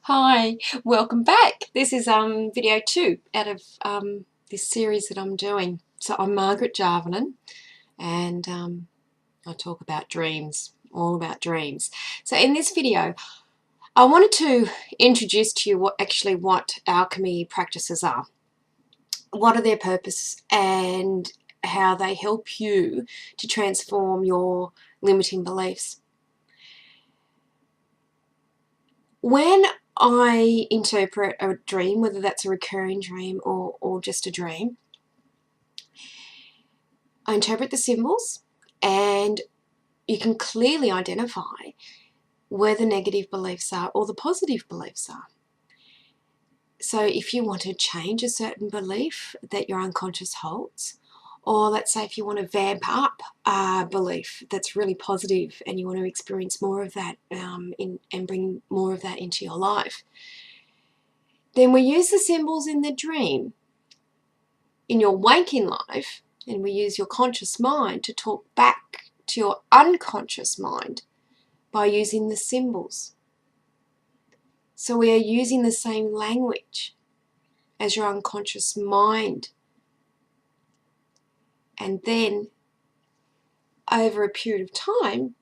Hi, welcome back. This is video 2 out of this series that I'm doing. So I'm Margaret Jarvinen and I talk about dreams, all about dreams. So in this video, I wanted to introduce to you what alchemy practices are. What are their purpose and how they help you to transform your limiting beliefs. When I interpret a dream, whether that's a recurring dream or just a dream, I interpret the symbols and you can clearly identify where the negative beliefs are or the positive beliefs are. So if you want to change a certain belief that your unconscious holds, or let's say if you want to vamp up a belief that's really positive and you want to experience more of that and bring more of that into your life, then we use the symbols in the dream. In your waking life, and we use your conscious mind to talk back to your unconscious mind by using the symbols. So we are using the same language as your unconscious mind. And then over a period of time,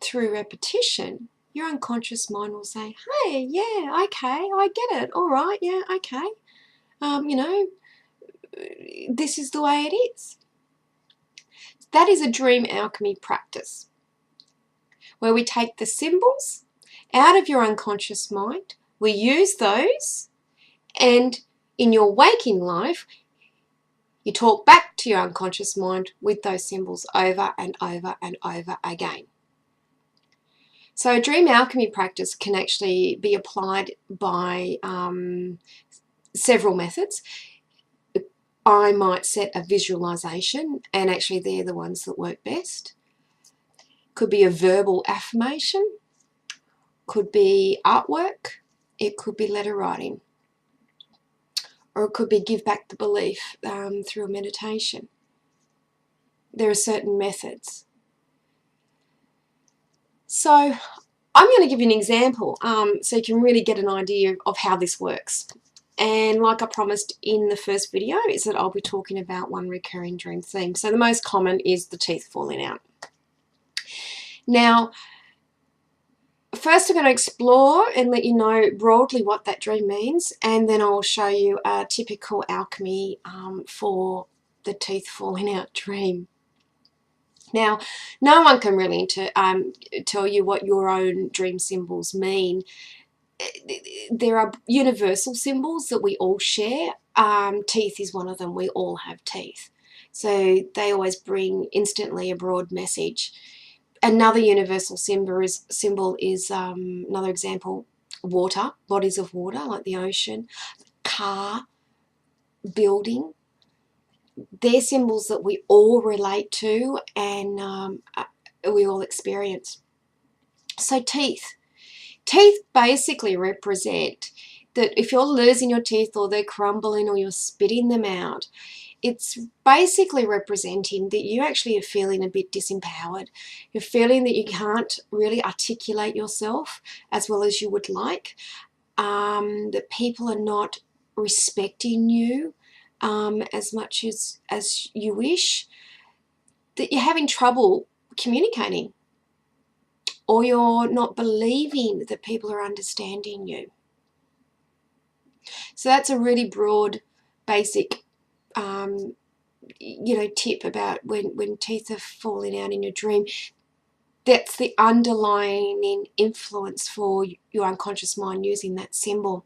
through repetition, your unconscious mind will say, hey, yeah, okay, I get it. All right, yeah, okay. This is the way it is. That is a dream alchemy practice where we take the symbols out of your unconscious mind, we use those, and in your waking life, you talk back to your unconscious mind with those symbols over and over and over again. So a dream alchemy practice can actually be applied by several methods. I might set a visualization, and actually they're the ones that work best. Could be a verbal affirmation, could be artwork, it could be letter writing, or it could be give back the belief through a meditation. There are certain methods. So I'm going to give you an example so you can really get an idea of how this works. And like I promised in the first video, is that I'll be talking about one recurring dream theme. So the most common is the teeth falling out. Now, first I'm going to explore and let you know broadly what that dream means, and then I'll show you a typical alchemy for the teeth falling out dream. Now, no one can really tell you what your own dream symbols mean. There are universal symbols that we all share. Teeth is one of them. We all have teeth. So they always bring instantly a broad message. Another universal symbol is another example, water, bodies of water like the ocean, car, building. They're symbols that we all relate to and we all experience. So teeth. Teeth basically represent that if you're losing your teeth or they're crumbling or you're spitting them out, it's basically representing that you actually are feeling a bit disempowered. You're feeling that you can't really articulate yourself as well as you would like, that people are not respecting you as much as you wish, that you're having trouble communicating, or you're not believing that people are understanding you. So that's a really broad, basic tip about when teeth are falling out in your dream. That's the underlying influence for your unconscious mind using that symbol.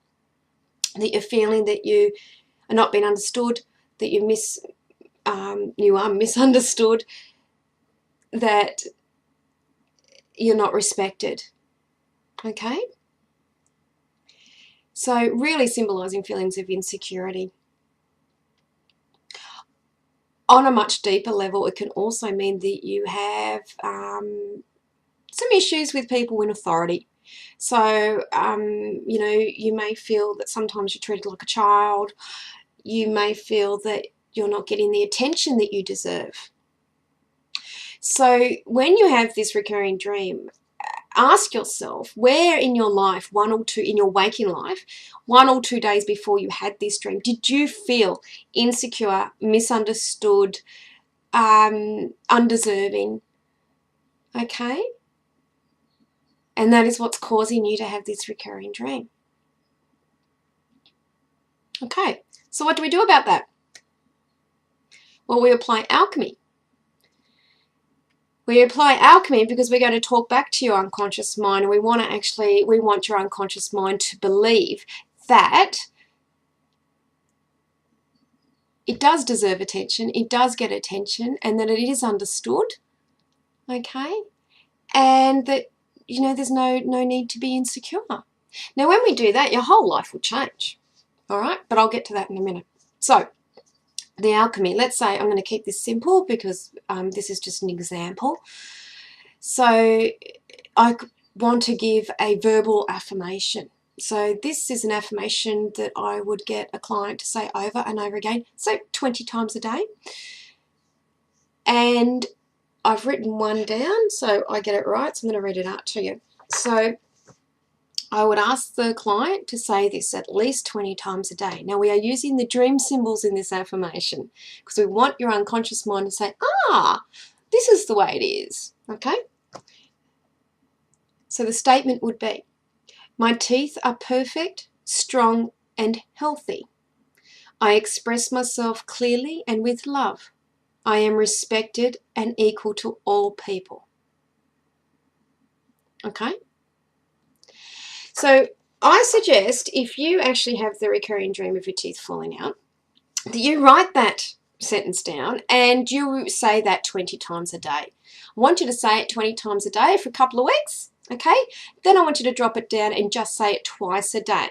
That you're feeling that you are not being understood, that you are misunderstood, that you're not respected. Okay? So really symbolizing feelings of insecurity. On a much deeper level, it can also mean that you have some issues with people in authority. So, you may feel that sometimes you're treated like a child. You may feel that you're not getting the attention that you deserve. So when you have this recurring dream, ask yourself where in your life, in your waking life, 1 or 2 days before you had this dream, did you feel insecure, misunderstood, undeserving? Okay? And that is what's causing you to have this recurring dream. Okay, so what do we do about that? Well, we apply alchemy. We apply alchemy because we're going to talk back to your unconscious mind, and we want your unconscious mind to believe that it does deserve attention, it does get attention, and that it is understood, okay? And that, you know, there's no need to be insecure. Now, when we do that, your whole life will change, all right? But I'll get to that in a minute. So, the alchemy, let's say, I'm going to keep this simple because this is just an example. So I want to give a verbal affirmation. So this is an affirmation that I would get a client to say over and over again, so 20 times a day. And I've written one down so I get it right, so I'm going to read it out to you. So I would ask the client to say this at least 20 times a day. Now, we are using the dream symbols in this affirmation because we want your unconscious mind to say, this is the way it is, okay? So the statement would be, my teeth are perfect, strong, and healthy. I express myself clearly and with love. I am respected and equal to all people. Okay? So I suggest if you actually have the recurring dream of your teeth falling out, that you write that sentence down and you say that 20 times a day. I want you to say it 20 times a day for a couple of weeks, okay? Then I want you to drop it down and just say it twice a day.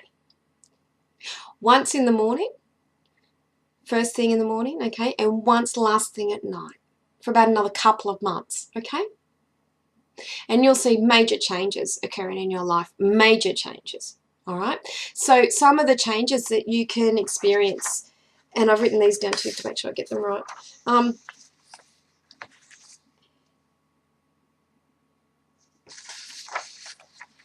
Once in the morning, first thing in the morning, okay? And once last thing at night for about another couple of months, okay? And you'll see major changes occurring in your life, major changes, all right? So some of the changes that you can experience, and I've written these down too to make sure I get them right,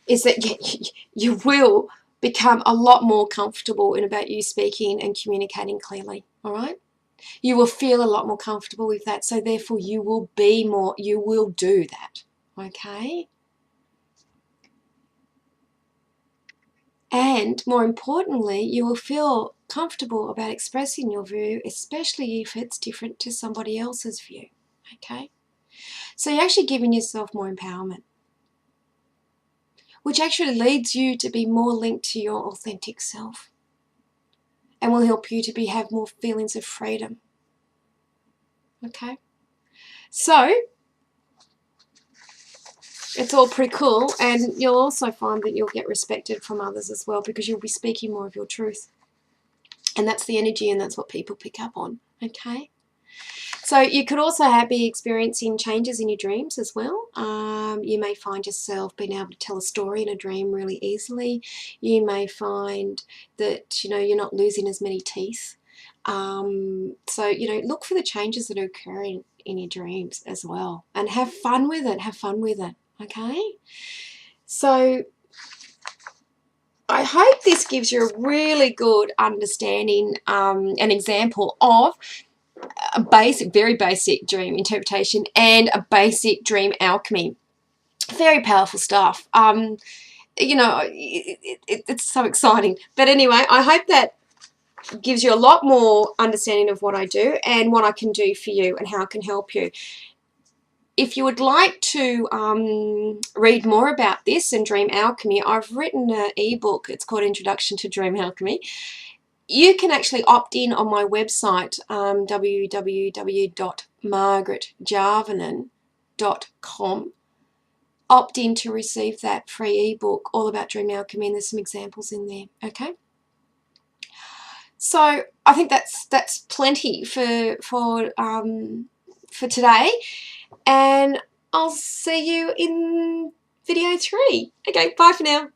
is that you will become a lot more comfortable in about you speaking and communicating clearly, all right? You will feel a lot more comfortable with that, so therefore you will do that. Okay? And more importantly, you will feel comfortable about expressing your view, especially if it's different to somebody else's view. Okay? So you're actually giving yourself more empowerment, which actually leads you to be more linked to your authentic self and will help you to have more feelings of freedom. Okay? So it's all pretty cool, and you'll also find that you'll get respected from others as well because you'll be speaking more of your truth. And that's the energy, and that's what people pick up on, okay? So you could also be experiencing changes in your dreams as well. You may find yourself being able to tell a story in a dream really easily. You may find that, you know, you're not losing as many teeth. So, you know, look for the changes that are occurring in your dreams as well, and have fun with it. Have fun with it. Okay, so I hope this gives you a really good understanding, an example of a very basic dream interpretation and a basic dream alchemy. Very powerful stuff. You know, it's so exciting. But anyway, I hope that gives you a lot more understanding of what I do and what I can do for you and how I can help you. If you would like to read more about this and dream alchemy, I've written an ebook. It's called Introduction to Dream Alchemy. You can actually opt in on my website, www.margaretjarvanen.com. Opt in to receive that free ebook all about dream alchemy, and there's some examples in there. Okay. So I think that's plenty for today. And I'll see you in video 3. Okay, bye for now.